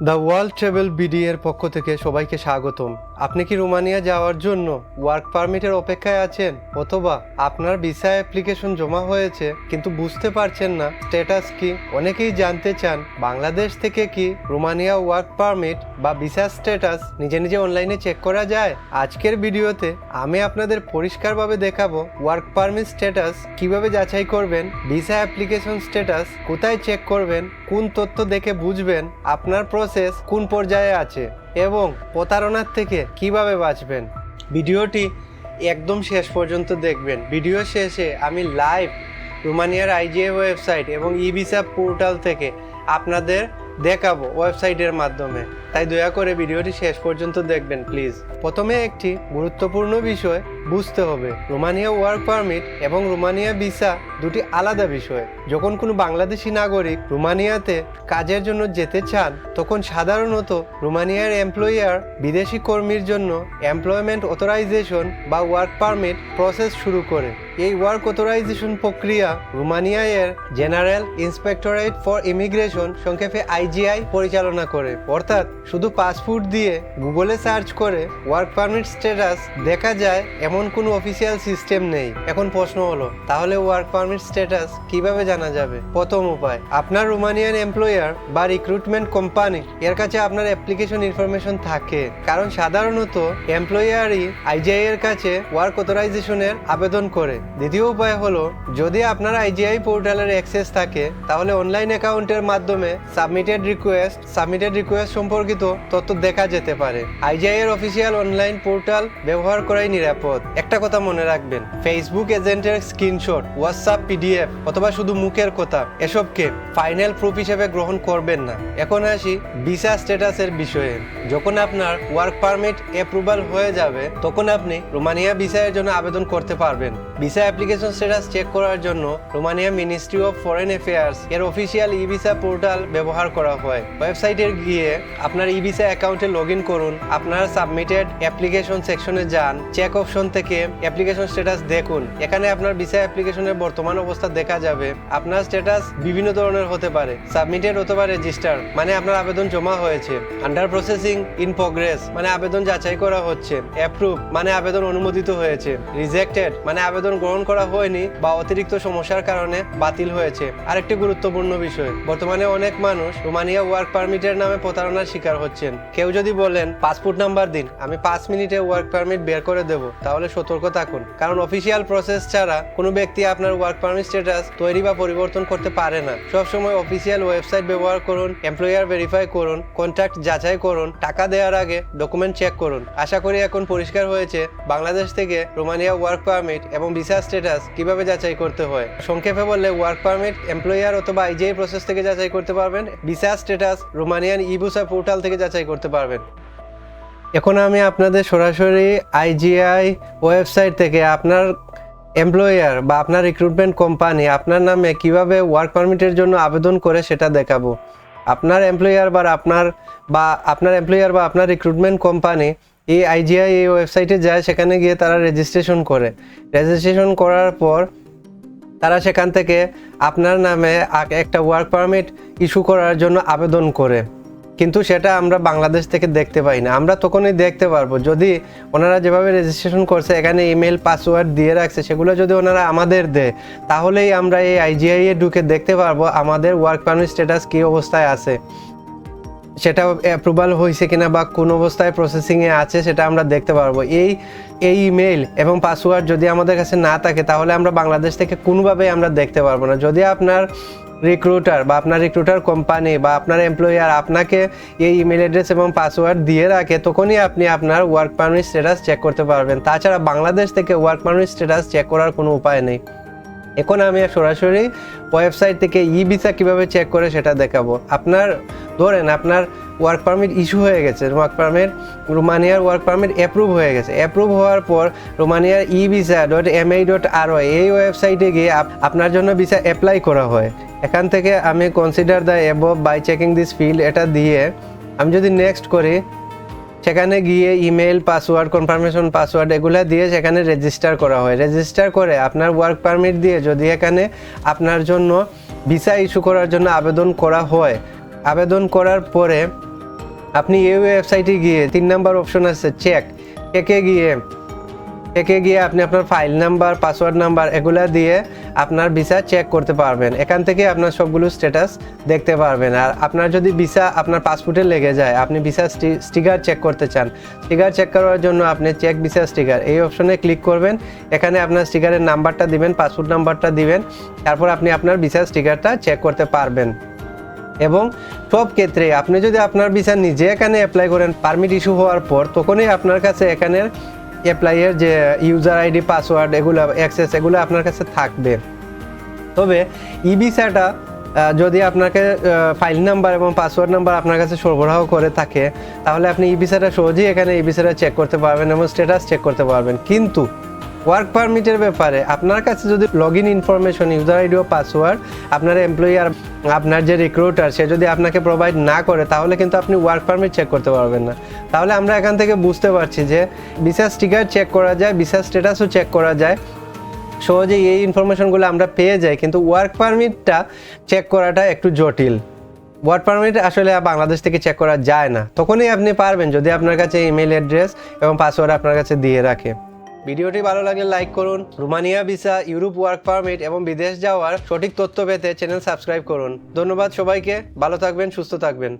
The world travel BD এর পক্ষ থেকে সবাইকে স্বাগতম। আপনি কি রোমানিয়া যাওয়ার জন্য ওয়ার্ক পারমিটের অপেক্ষায় আছেন, অথবা আপনার ভিসা অ্যাপ্লিকেশন জমা হয়েছে কিন্তু বুঝতে পারছেন না স্ট্যাটাস কি? অনেকেই জানতে চান বাংলাদেশ থেকে কি রোমানিয়া ওয়ার্ক পারমিট বা ভিসা স্ট্যাটাস নিজে নিজে অনলাইনে চেক করা যায়। আজকের ভিডিওতে আমি আপনাদের পরিষ্কারভাবে দেখাবো ওয়ার্ক পারমিট স্ট্যাটাস কিভাবে যাচাই করবেন, ভিসা অ্যাপ্লিকেশন স্ট্যাটাস কোথায় চেক করবেন, কোন তথ্য দেখে বুঝবেন আপনার প্রসেস কোন পর্যায়ে আছে এবং প্রতারণার থেকে কিভাবে বাঁচবেন। ভিডিওটি একদম শেষ পর্যন্ত দেখবেন। ভিডিও শেষে আমি লাইভ রোমানিয়ার আইজিআই ওয়েবসাইট এবং ই ভিসা পোর্টাল থেকে আপনাদের দেখাবো ওয়েবসাইটের মাধ্যমে, তাই দয়া করে ভিডিওটি শেষ পর্যন্ত দেখবেন প্লিজ। প্রথমে একটি গুরুত্বপূর্ণ বিষয় বুঝতে হবে, রোমানিয়া ওয়ার্ক পারমিট এবং রোমানিয়া ভিসা দুটি আলাদা বিষয়। যখন কোনো বাংলাদেশি নাগরিক রোমানিয়াতে কাজের জন্য যেতে চান, তখন সাধারণত রোমানিয়ার এমপ্লয়ার বিদেশি কর্মীর জন্য এমপ্লয়মেন্ট অথরাইজেশন বা ওয়ার্ক পারমিট প্রসেস শুরু করে। এই ওয়ার্ক অথরাইজেশন প্রক্রিয়া রোমানিয়া এর জেনারেল ইন্সপেক্টরেট ফর ইমিগ্রেশন, সংক্ষেপে আইজিআই, পরিচালনা করে। অর্থাৎ শুধু পাসপোর্ট দিয়ে গুগলে সার্চ করে ওয়ার্ক পারমিট স্ট্যাটাস দেখা যায় এমন কোনো অফিসিয়াল সিস্টেম নেই। এখন প্রশ্ন হলো, তাহলে ওয়ার্ক পারমিট স্ট্যাটাস কিভাবে জানা যাবে? প্রথম উপায়, আপনার রোমানিয়ান এমপ্লয়ার বা রিক্রুটমেন্ট কোম্পানি এর কাছে আপনার অ্যাপ্লিকেশন ইনফরমেশন থাকে, কারণ সাধারণত এমপ্লয়ারই আইজিআই এর কাছে ওয়ার্ক অথরাইজেশনের আবেদন করে। দ্বিতীয় উপায় হলো, যদি আপনার আইজিআই পোর্টালের অ্যাক্সেস থাকে, তাহলে অনলাইন অ্যাকাউন্টের মাধ্যমে সাবমিটেড রিকোয়েস্ট সম্পর্কিত তথ্য দেখা যেতে পারে। আইজিআই এর অফিসিয়াল অনলাইন পোর্টাল ব্যবহার করাই নিরাপদ। একটা কথা মনে রাখবেন, ফেসবুক এজেন্টের স্ক্রিনশট, হোয়াটসঅ্যাপ পিডিএফ অথবা শুধু মুখের কথা এসবকে ফাইনাল প্রুফ হিসেবে গ্রহণ করবেন না। এখন আসি ভিসা স্ট্যাটাসের বিষয়ে। যখন আপনার ওয়ার্ক পারমিট অ্যাপ্রুভাল হয়ে যাবে, তখন আপনি রোমানিয়া ভিসার জন্য আবেদন করতে পারবেন। ভিসা অ্যাপ্লিকেশন স্ট্যাটাস চেক করার জন্য Romania ministry of foreign affairs এর অফিসিয়াল ই ভিসা পোর্টাল ব্যবহার করা হয়। ওয়েবসাইটে গিয়ে আপনার ই ভিসা অ্যাকাউন্টে লগ ইন করুন, আপনার সাবমিটেড অ্যাপ্লিকেশন সেকশনে যান, চেক অপশন থেকে অ্যাপ্লিকেশন স্ট্যাটাস দেখুন। এখানে আপনার ভিসা অ্যাপ্লিকেশনের বর্তমান অবস্থা দেখা যাবে। আপনার স্ট্যাটাস বিভিন্ন ধরনের হতে পারে, সাবমিটেড অথবা রেজিস্টার মানে আপনার আবেদন জমা হয়েছে, আন্ডার প্রসেসিং, ইন প্রোগ্রেস মানে আবেদন যাচাই করা হচ্ছে, অ্যাপ্রুভ মানে আবেদন অনুমোদিত হয়েছে, রিজেক্টেড মানে আবেদন গ্রহণ করা হয়নি বা অতিরিক্ত সমস্যার কারণে বাতিল হয়েছে। আরেকটি গুরুত্বপূর্ণ বিষয়, বর্তমানে অনেক মানুষ রোমানিয়া ওয়ার্ক পারমিটের নামে প্রতারণার শিকার হচ্ছেন। কেউ যদি বলেন পাসপোর্ট নাম্বার দিন, আমি 5 মিনিটে ওয়ার্ক পারমিট বের করে দেব, তাহলে সতর্ক থাকুন, কারণ অফিসিয়াল প্রসেস ছাড়া কোনো ব্যক্তি আপনার ওয়ার্ক পারমিট স্ট্যাটাস তৈরি বা পরিবর্তন করতে পারে না। সবসময় অফিসিয়াল ওয়েবসাইট ব্যবহার করুন, এমপ্লয়ার ভেরিফাই করুন, কন্ট্যাক্ট যাচাই করুন, টাকা দেওয়ার আগে ডকুমেন্ট চেক করুন। আশা করি এখন পরিষ্কার হয়েছে বাংলাদেশ থেকে রোমানিয়া ওয়ার্ক পারমিট এবং ভিসা স্ট্যাটাস কিভাবে যাচাই করতে হয়। সংক্ষেপে বললে, ওয়ার্ক পারমিট এমপ্লয়ার অথবা আইজিআই প্রসেস থেকে যাচাই করতে পারবেন, ভিসা স্ট্যাটাস রোমানিয়ান ই ভিসা পোর্টাল থেকে যাচাই করতে পারবেন। এখন আমি আপনাদের সরাসরি আইজিআই ওয়েবসাইট থেকে আপনার এমপ্লয়ার বা আপনার রিক্রুটমেন্ট কোম্পানি আপনার নামে কিভাবে ওয়ার্ক পারমিটের জন্য আবেদন করে সেটা দেখাবো। আপনার এমপ্লয়ার বা আপনার রিক্রুটমেন্ট কোম্পানি এই আইজিআই এই ওয়েবসাইটে যায়, সেখানে গিয়ে তারা রেজিস্ট্রেশন করার পর তারা সেখান থেকে আপনার নামে একটা ওয়ার্ক পারমিট ইস্যু করার জন্য আবেদন করে, কিন্তু সেটা আমরা বাংলাদেশ থেকে দেখতে পাই না। আমরা তখনই দেখতে পারবো যদি ওনারা যেভাবে রেজিস্ট্রেশন করছে, এখানে ইমেল পাসওয়ার্ড দিয়ে রাখছে, সেগুলো যদি ওনারা আমাদের দেয়, তাহলেই আমরা এই আইজিআই এ ঢুকে দেখতে পারবো আমাদের ওয়ার্ক পারমিট স্ট্যাটাস কী অবস্থায় আছে, সেটা অ্যাপ্রুভাল হয়েছে কিনা বা কোন অবস্থায় প্রসেসিংয়ে আছে সেটা আমরা দেখতে পারবো। এই ইমেল এবং পাসওয়ার্ড যদি আমাদের কাছে না থাকে, তাহলে আমরা বাংলাদেশ থেকে কোনোভাবেই আমরা দেখতে পারবো না। যদি আপনার রিক্রুটার কোম্পানি বা আপনার এমপ্লয়ার আপনাকে এই ইমেল অ্যাড্রেস এবং পাসওয়ার্ড দিয়ে রাখে, তখনই আপনি আপনার ওয়ার্ক পারমিট স্ট্যাটাস চেক করতে পারবেন। তাছাড়া বাংলাদেশ থেকে ওয়ার্ক পারমিট স্ট্যাটাস চেক করার কোনো উপায় নেই। এখন আমি সরাসরি ওয়েবসাইট থেকে ই ভিসা কীভাবে চেক করে সেটা দেখাবো। আপনার ওয়ার্ক পারমিট ইস্যু হয়ে গেছে, রোমানিয়ার ওয়ার্ক পারমিট অ্যাপ্রুভ হয়ে গেছে। অ্যাপ্রুভ হওয়ার পর রোমানিয়ার evisa.ma.ro এই ওয়েবসাইটে গিয়ে আপনার জন্য ভিসা অ্যাপ্লাই করা হয়। এখান থেকে আমি consider the above by checking this field এটা দিয়ে আমি যদি নেক্সট করি, সেখানে গিয়ে ইমেল পাসওয়ার্ড, কনফার্মেশন পাসওয়ার্ড এগুলো দিয়ে সেখানে রেজিস্টার করা হয়। রেজিস্টার করে আপনার ওয়ার্ক পারমিট দিয়ে যদি এখানে আপনার জন্য ভিসা ইস্যু করার জন্য আবেদন করা হয়, আবেদন করার পরে আপনি এই ওয়েবসাইটে গিয়ে 3 নাম্বার অপশন আছে চেকে গিয়ে আপনি আপনার ফাইল নাম্বার, পাসওয়ার্ড নাম্বার এগুলা দিয়ে আপনার ভিসা চেক করতে পারবেন। এখান থেকে আপনার সবগুলো স্ট্যাটাস দেখতে পারবেন। আর আপনার যদি ভিসা আপনার পাসপোর্টে লেগে যায়, আপনি ভিসা স্টিকার চেক করতে চান, স্টিকার চেক করার জন্য আপনি চেক ভিসা স্টিকার এই অপশনে ক্লিক করবেন। এখানে আপনার স্টিকারের নাম্বারটা দিবেন, পাসপোর্ট নাম্বারটা দিবেন, তারপর আপনি আপনার ভিসা স্টিকারটা চেক করতে পারবেন। এবং সব ক্ষেত্রে আপনি যদি আপনার ভিসা নিজে এখানে অ্যাপ্লাই করেন, পারমিট ইস্যু হওয়ার পর তখনই আপনার কাছে এখানের অ্যাপ্লাইয়ের যে ইউজার আইডি, পাসওয়ার্ড এগুলো, অ্যাক্সেস এগুলো আপনার কাছে থাকবে। তবে ই ভিসাটা যদি আপনাকে ফাইল নাম্বার এবং পাসওয়ার্ড নাম্বার আপনার কাছে সরবরাহ করে থাকে, তাহলে আপনি ই ভিসাটা সহজেই এখানে ই ভিসাটা চেক করতে পারবেন এবং স্ট্যাটাস চেক করতে পারবেন। কিন্তু ওয়ার্ক পারমিটের ব্যাপারে আপনার কাছে যদি log in information, user ID ও পাসওয়ার্ড আপনার এমপ্লয়ার, আপনার যে রিক্রুটার সে যদি আপনাকে প্রোভাইড না করে, তাহলে কিন্তু আপনি ওয়ার্ক পারমিট চেক করতে পারবেন না। তাহলে আমরা এখান থেকে বুঝতে পারছি যে ভিসা স্টিকার চেক করা যায়, ভিসা স্ট্যাটাসও চেক করা যায়, সহজেই এই ইনফরমেশনগুলো আমরা পেয়ে যাই। কিন্তু ওয়ার্ক পারমিটটা চেক করাটা একটু জটিল। ওয়ার্ক পারমিট আসলে বাংলাদেশ থেকে চেক করা যায় না। তখনই আপনি পারবেন যদি আপনার কাছে ইমেল অ্যাড্রেস এবং পাসওয়ার্ড আপনার কাছে দিয়ে রাখে। ভিডিওটি ভালো লাগলে লাইক করুন। Romania visa, Europe work permit এবং বিদেশ যাওয়ার সঠিক তথ্য পেতে চ্যানেল সাবস্ক্রাইব করুন। ধন্যবাদ সবাইকে, ভালো থাকবেন, সুস্থ থাকবেন।